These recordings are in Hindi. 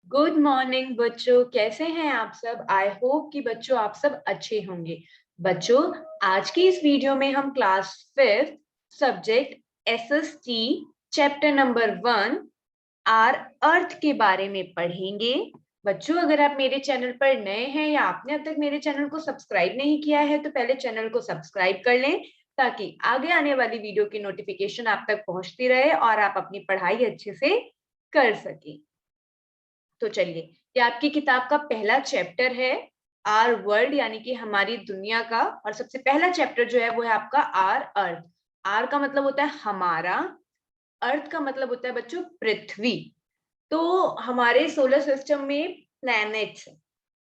गुड मॉर्निंग बच्चों, कैसे हैं आप सब। आई होप कि बच्चों आप सब अच्छे होंगे। बच्चों, आज की इस वीडियो में हम class 5 subject SST chapter number 1 our earth के बारे में पढ़ेंगे। बच्चों, अगर आप मेरे चैनल पर नए हैं या आपने अब तक मेरे चैनल को सब्सक्राइब नहीं किया है तो पहले चैनल को सब्सक्राइब कर लें ताकि आगे आने वाली वीडियो की नोटिफिकेशन आप तक पहुंचती रहे और आप अपनी पढ़ाई अच्छे से कर सकें। तो चलिए, ये आपकी किताब का पहला चैप्टर है, आर वर्ल्ड यानी कि हमारी दुनिया का। और सबसे पहला चैप्टर जो है वो है आपका आर अर्थ। आर का मतलब होता है हमारा, अर्थ का मतलब होता है बच्चों पृथ्वी। तो हमारे सोलर सिस्टम में प्लैनेट्स,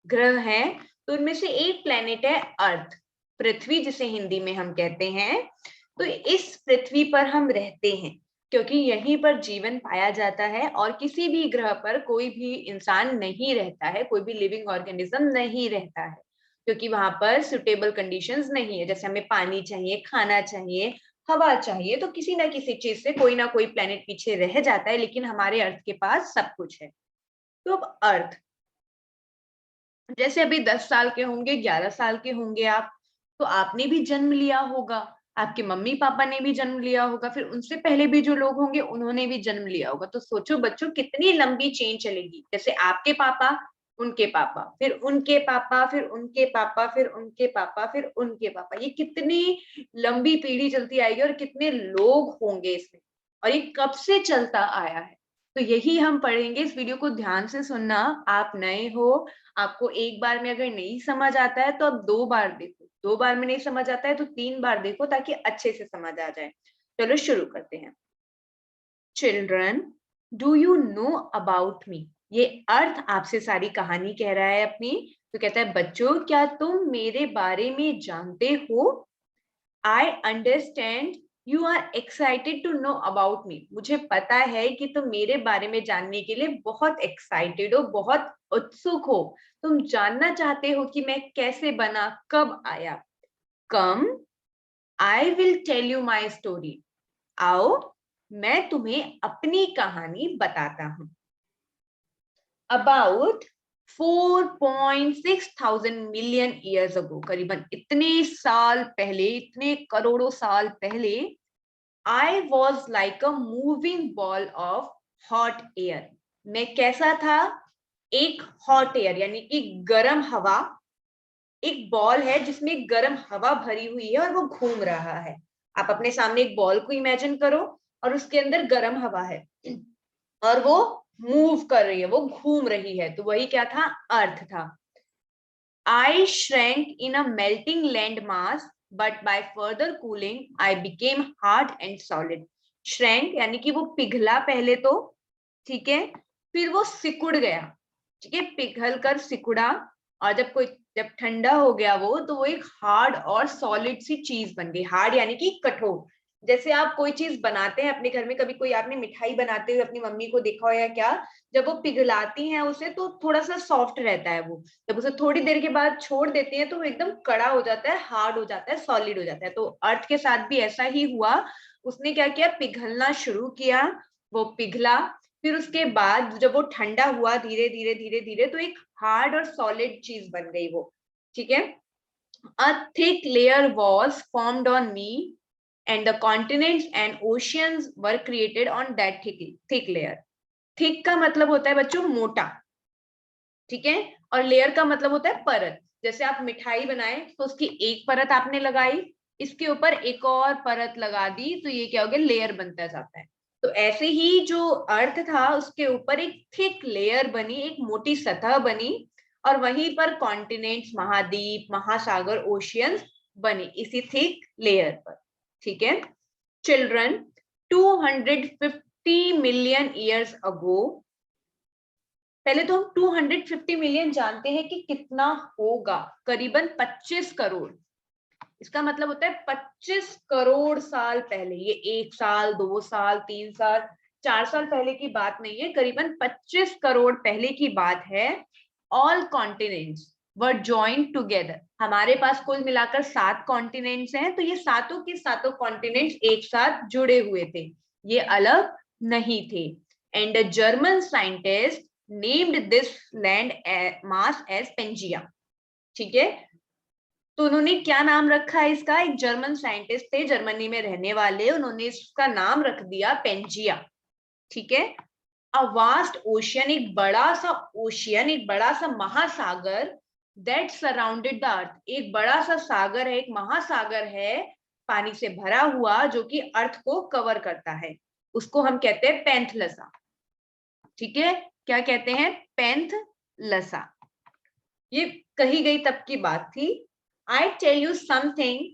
ग्रह हैं, तो उनमें से एक प्लैनेट है अर्थ, पृथ्वी जिसे हिंदी में हम कहते हैं। तो इस पृथ्वी पर हम रहते हैं क्योंकि यहीं पर जीवन पाया जाता है और किसी भी ग्रह पर कोई भी इंसान नहीं रहता है, कोई भी लिविंग ऑर्गेनिज्म नहीं रहता है क्योंकि वहां पर सुटेबल कंडीशंस नहीं है। जैसे हमें पानी चाहिए, खाना चाहिए, हवा चाहिए, तो किसी ना किसी चीज से कोई ना कोई प्लेनेट पीछे रह जाता है, लेकिन हमारे अर्थ के पास सब कुछ है। तो अब अर्थ, जैसे अभी 10 साल के होंगे, 11 साल के होंगे आप, तो आपने भी जन्म लिया होगा, आपके मम्मी पापा ने भी जन्म लिया होगा, फिर उनसे पहले भी जो लोग होंगे उन्होंने भी जन्म लिया होगा। तो सोचो बच्चों, कितनी लंबी चेन चलेगी। जैसे आपके पापा, उनके पापा, फिर उनके पापा, फिर उनके पापा, फिर उनके पापा, फिर उनके पापा, ये कितनी लंबी पीढ़ी चलती आएगी और कितने लोग होंगे इसमें, और ये कब से चलता आया है। तो यही हम पढ़ेंगे। इस वीडियो को ध्यान से सुनना। आप नए हो, आपको एक बार में अगर नहीं समझ आता है तो आप 2 बार देखो, 2 बार में नहीं समझ आता है तो 3 बार देखो ताकि अच्छे से समझ आ जाए। चलो शुरू करते हैं। Children, do you know about मी। ये अर्थ आपसे सारी कहानी कह रहा है अपनी। तो कहता है बच्चों, क्या तुम मेरे बारे में जानते हो। I understand you are excited to know about me. मुझे पता है कि तुम मेरे बारे में जानने के लिए बहुत एक्साइटेड हो, बहुत उत्सुक हो। तुम जानना चाहते हो कि मैं कैसे बना, कब आया। Come, I will tell you my story. आओ, मैं तुम्हें अपनी कहानी बताता हूँ। About 4.6 thousand million years ago, करीबन इतने साल पहले, इतने करोड़ों साल पहले, I was like a moving ball of hot air. मैं कैसा था? एक हॉट एयर यानी कि गर्म हवा, एक बॉल है जिसमें गर्म हवा भरी हुई है और वो घूम रहा है। आप अपने सामने एक बॉल को इमेजिन करो और उसके अंदर गर्म हवा है और वो मूव कर रही है, वो घूम रही है। तो वही क्या था? अर्थ था। I shrank in a melting land mass, but by further cooling, I became hard and solid. Shrank यानी कि वो पिघला पहले तो, ठीक है, फिर वो सिकुड़ गया, ठीक है, पिघल कर सिकुड़ा, और जब ठंडा हो गया वो एक हार्ड और सॉलिड सी चीज बन गई। हार्ड यानी कि कठोर। जैसे आप कोई चीज बनाते हैं अपने घर में, कभी कोई आपने मिठाई बनाते हुए अपनी मम्मी को देखा हो या क्या, जब वो पिघलाती हैं उसे तो थोड़ा सा सॉफ्ट रहता है वो, जब उसे थोड़ी देर के बाद छोड़ देती हैं तो वो एकदम कड़ा हो जाता है, हार्ड हो जाता है, सॉलिड हो जाता है। तो अर्थ के साथ भी ऐसा ही हुआ। उसने क्या किया? पिघलना शुरू किया, वो पिघला, फिर उसके बाद जब वो ठंडा हुआ धीरे धीरे धीरे धीरे, तो एक हार्ड और सॉलिड चीज बन गई वो, ठीक है। A thick layer was formed on me and the continents and oceans were created on that thick layer. Thick का मतलब होता है बच्चों मोटा, ठीक है, और लेयर का मतलब होता है परत। जैसे आप मिठाई बनाए तो उसकी एक परत आपने लगाई, इसके ऊपर एक और परत लगा दी, तो ये क्या हो गया? लेयर बनता जाता है। तो ऐसे ही जो अर्थ था उसके ऊपर एक थिक लेयर बनी, एक मोटी सतह बनी, और वहीं पर कॉन्टिनेंट्स, महाद्वीप, महासागर, ओशियंस बने इसी थिक लेयर पर, ठीक है। चिल्ड्रन, 250 मिलियन ईयर्स अगो, पहले तो हम 250 मिलियन जानते हैं कि कितना होगा, करीबन 25 करोड़। इसका मतलब होता है 25 करोड़ साल पहले। ये 1 साल, 2 साल, 3 साल, 4 साल पहले की बात नहीं है, करीबन 25 करोड़ पहले की बात है। ऑल कॉन्टिनेंट्स वर जॉइंड टुगेदर। हमारे पास कुल मिलाकर 7 कॉन्टिनेंट्स हैं, तो ये सातों के सातों कॉन्टिनेंट्स एक साथ जुड़े हुए थे, ये अलग नहीं थे। And a German scientist named this land mass as Pangaea. ठीक है, तो उन्होंने क्या नाम रखा है इसका? एक जर्मन साइंटिस्ट थे जर्मनी में रहने वाले, उन्होंने इसका नाम रख दिया पेंजिया। ठीक है, अ वास्ट ओशियन, एक बड़ा सा ओशियन, एक बड़ा सा महासागर, दैट सराउंडेड द अर्थ, एक बड़ा सा सागर है, एक महासागर है पानी से भरा हुआ जो कि अर्थ को कवर करता है, उसको हम कहते हैं पैंथलसा। ठीक है, क्या कहते हैं? पैंथलसा। ये कही गई तब की बात थी। I tell you something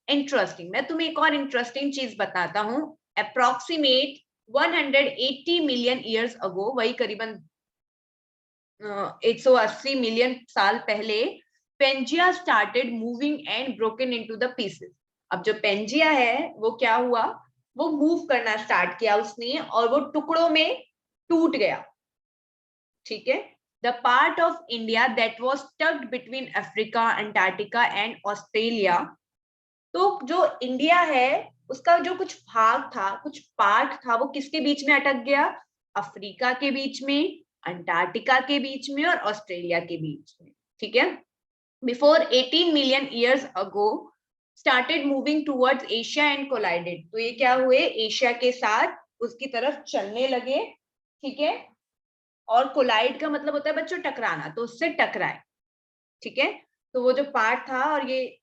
interesting, मैं तुम्हें एक और इंटरेस्टिंग चीज बताता हूँ। अप्रोक्सीमेट 180 मिलियन ईयर्स अगो, वही करीबन 180 मिलियन साल पहले, Pangaea started moving and broken into the pieces. अब जो पेंजिया है वो क्या हुआ, वो मूव करना स्टार्ट किया उसने और वो टुकड़ों में टूट गया। ठीक है, the part of India that was स्टक्ड between Africa, Antarctica and Australia, तो जो इंडिया है उसका जो कुछ भाग था, कुछ पार्ट था, वो किसके बीच में अटक गया? अफ्रीका के बीच में, अंटार्कटिका के बीच में और ऑस्ट्रेलिया के बीच में। ठीक है, before 18 million years ago started moving towards Asia and collided, तो ये क्या हुए? एशिया के साथ उसकी तरफ चलने लगे। ठीक है, और कोलाइड का मतलब होता है बच्चों टकराना, तो उससे टकराए। ठीक है, तो वो जो पार्ट था और ये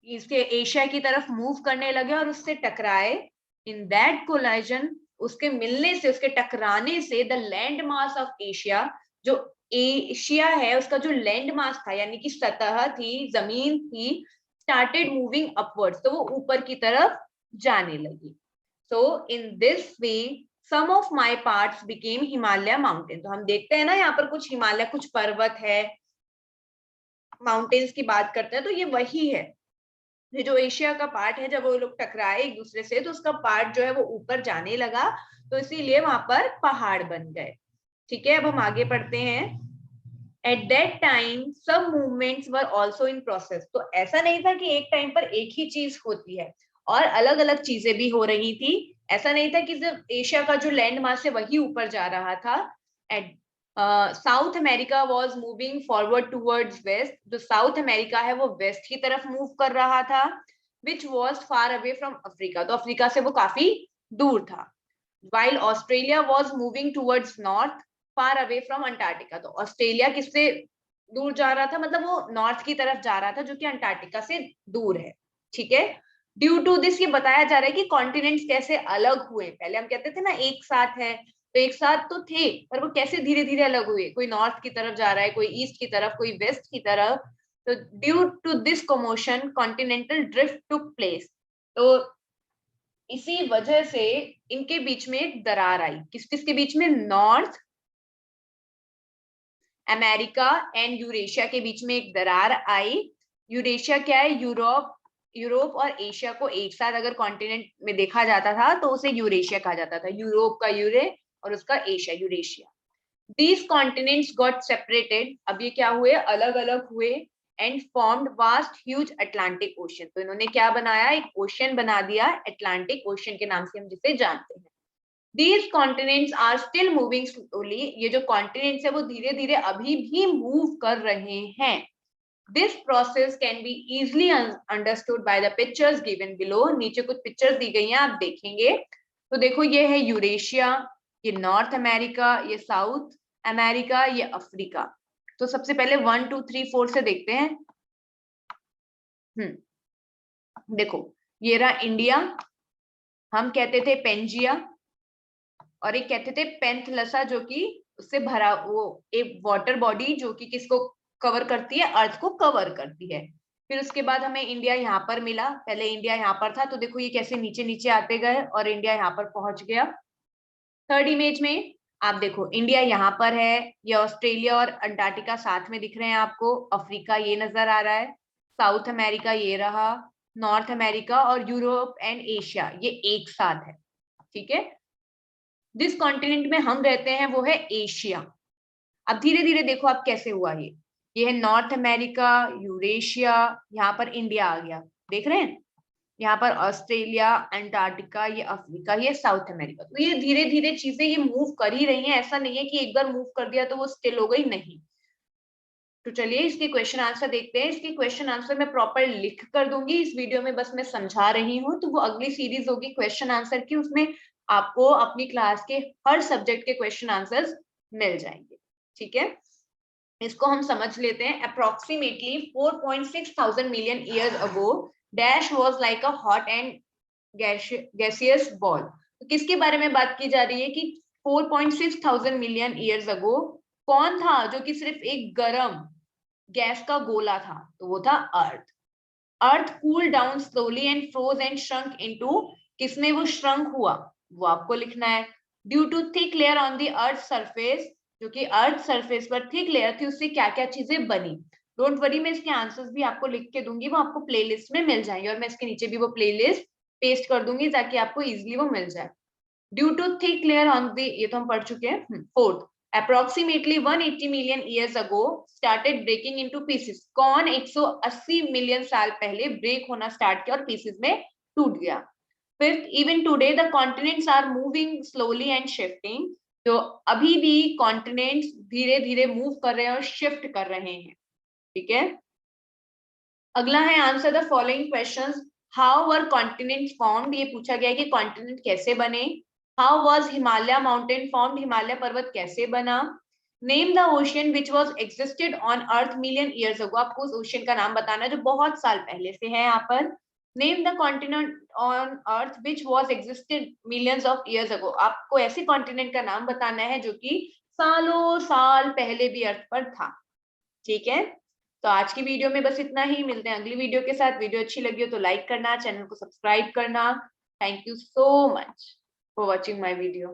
इसके एशिया की तरफ मूव करने लगे और उससे टकराए। इन दैट कोलाइजन, उसके मिलने से, उसके टकराने से, the land mass of Asia, जो एशिया है उसका जो लैंड मास था यानी कि सतह थी, जमीन थी, स्टार्टेड मूविंग अपवर्ड्स, तो वो ऊपर की तरफ जाने लगी। So in this way some of my parts became Himalaya mountain. तो हम देखते हैं ना यहाँ पर कुछ हिमालय, कुछ पर्वत है, माउंटेन्स की बात करते हैं, तो ये वही है। ये जो एशिया का पार्ट है, जब वो लोग टकराए एक दूसरे से तो उसका पार्ट जो है वो ऊपर जाने लगा, तो इसीलिए वहां पर पहाड़ बन गए। ठीक है, अब हम आगे पढ़ते हैं। एट दैट टाइम सब movements were also in process, तो ऐसा नहीं था कि एक टाइम पर एक ही चीज होती है, और अलग अलग चीजें भी हो रही थी। ऐसा नहीं था कि सिर्फ एशिया का जो लैंड मास है वही ऊपर जा रहा था। At South America was moving forward towards west, जो साउथ अमेरिका है वो वेस्ट की तरफ मूव कर रहा था, which was far away from Africa, तो अफ्रीका से वो काफी दूर था। While Australia was moving towards north, far away from Antarctica, तो ऑस्ट्रेलिया किससे दूर जा रहा था? मतलब वो नॉर्थ की तरफ जा रहा था जो कि अंटार्कटिका से दूर है। ठीक है, ड्यू टू दिस ये बताया जा रहा है कि कॉन्टिनेंट्स कैसे अलग हुए। पहले हम कहते थे ना एक साथ है, तो एक साथ तो थे, पर वो कैसे धीरे धीरे अलग हुए, कोई नॉर्थ की तरफ जा रहा है, कोई ईस्ट की तरफ, कोई वेस्ट की तरफ। तो due to this commotion continental drift took place, तो इसी वजह से इनके बीच में एक दरार आई। किस किस के बीच में? नॉर्थ अमेरिका एंड यूरेशिया के बीच में एक दरार आई। यूरेशिया क्या है? यूरोप, यूरोप और एशिया को एक साथ अगर कॉन्टिनेंट में देखा जाता था तो उसे यूरेशिया कहा जाता था। यूरोप का यूरे और उसका Asia, Eurasia. These continents got separated, अब ये क्या हुए? अलग अलग हुए, and formed vast huge Atlantic Ocean, तो इन्होंने क्या बनाया? एक ओशियन बना दिया, अटलांटिक ओशियन के नाम से हम जिसे जानते हैं। These continents are still moving slowly, ये जो continents है वो धीरे धीरे अभी भी मूव कर रहे हैं। This process can be easily understood by the pictures given below, नीचे कुछ पिक्चर्स दी गई हैं, आप देखेंगे तो देखो ये है यूरेशिया, ये नॉर्थ अमेरिका, ये साउथ अमेरिका, ये अफ्रीका। तो सबसे पहले 1 2 3 4 से देखते हैं। देखो ये रहा इंडिया, हम कहते थे पेंजिया, और एक कहते थे पेंथलसा, जो कि उससे भरा वो एक वाटर बॉडी जो कि किसको कवर करती है? अर्थ को कवर करती है। फिर उसके बाद हमें इंडिया यहाँ पर मिला, पहले इंडिया यहाँ पर था, तो देखो ये कैसे नीचे नीचे आते गए और इंडिया यहाँ पर पहुंच गया। थर्ड इमेज में आप देखो इंडिया यहाँ पर है, ये ऑस्ट्रेलिया और अंटार्कटिका साथ में दिख रहे हैं आपको, अफ्रीका ये नजर आ रहा है, साउथ अमेरिका ये रहा, नॉर्थ अमेरिका और यूरोप एंड एशिया ये एक साथ है। ठीक है, जिस कॉन्टिनेंट में हम रहते हैं वो है एशिया। अब धीरे धीरे देखो आप कैसे हुआ, ये है नॉर्थ अमेरिका, यूरेशिया, यहाँ पर इंडिया आ गया, देख रहे हैं। यहाँ पर ऑस्ट्रेलिया, अंटार्कटिका, ये अफ्रीका, ये साउथ अमेरिका। तो ये धीरे धीरे चीजें ये मूव कर ही रही हैं, ऐसा नहीं है कि एक बार मूव कर दिया तो वो स्टिल हो गई, नहीं। तो चलिए इसके क्वेश्चन आंसर देखते हैं। इसके क्वेश्चन आंसर मैं प्रॉपर लिख कर दूंगी, इस वीडियो में बस मैं समझा रही हूँ। तो वो अगली सीरीज होगी क्वेश्चन आंसर की, उसमें आपको अपनी क्लास के हर सब्जेक्ट के क्वेश्चन आंसर्स मिल जाएंगे, ठीक है। इसको हम समझ लेते हैं। Approximately 4.6 thousand million years ago dash was like a hot and gaseous ball. तो किसके बारे में बात की जा रही है कि 4.6 थाउजेंड मिलियन ईयर्स अगो कौन था जो कि सिर्फ एक गर्म गैस का गोला था? तो वो था earth. Earth cool down slowly and froze and shrunk into, किसमें वो श्रंक हुआ वो आपको लिखना है। Due to thick layer on the earth surface, जो कि अर्थ सरफेस पर थिक लेयर थी, उससे क्या क्या चीजें बनी। डोंट वरी, मैं इसके आंसर्स भी आपको लिख के दूंगी, वो आपको प्लेलिस्ट में मिल जाएंगे, और मैं इसके नीचे भी वो प्लेलिस्ट पेस्ट कर दूंगी ताकि आपको इजिली वो मिल जाए। Due to thick layer on the, ये तो हम पढ़ चुके हैं। Fourth, approximately 180 million years ago started breaking into pieces। कौन 180 मिलियन साल पहले ब्रेक होना स्टार्ट किया और पीसेस में टूट गया। Fifth, even today the continents are moving slowly and shifting. तो अभी भी कॉन्टिनेंट्स धीरे धीरे मूव कर रहे हैं और शिफ्ट कर रहे हैं, ठीक है। अगला है answer the following questions. How were continents formed, ये पूछा गया है कि कॉन्टिनेंट कैसे बने। How was Himalaya mountain formed, Himalaya पर्वत कैसे बना। Name the ocean which was existed on earth million years अगो, आपको उस ओशियन का नाम बताना है जो बहुत साल पहले से है यहाँ पर। Name the continent on earth which was existed millions of years ago, आपको ऐसे कॉन्टिनेंट का नाम बताना है जो कि सालों साल पहले भी अर्थ पर था, ठीक है। तो आज की वीडियो में बस इतना ही, मिलते हैं अगली वीडियो के साथ। वीडियो अच्छी लगी हो तो लाइक करना, चैनल को सब्सक्राइब करना। Thank you so much for watching my video.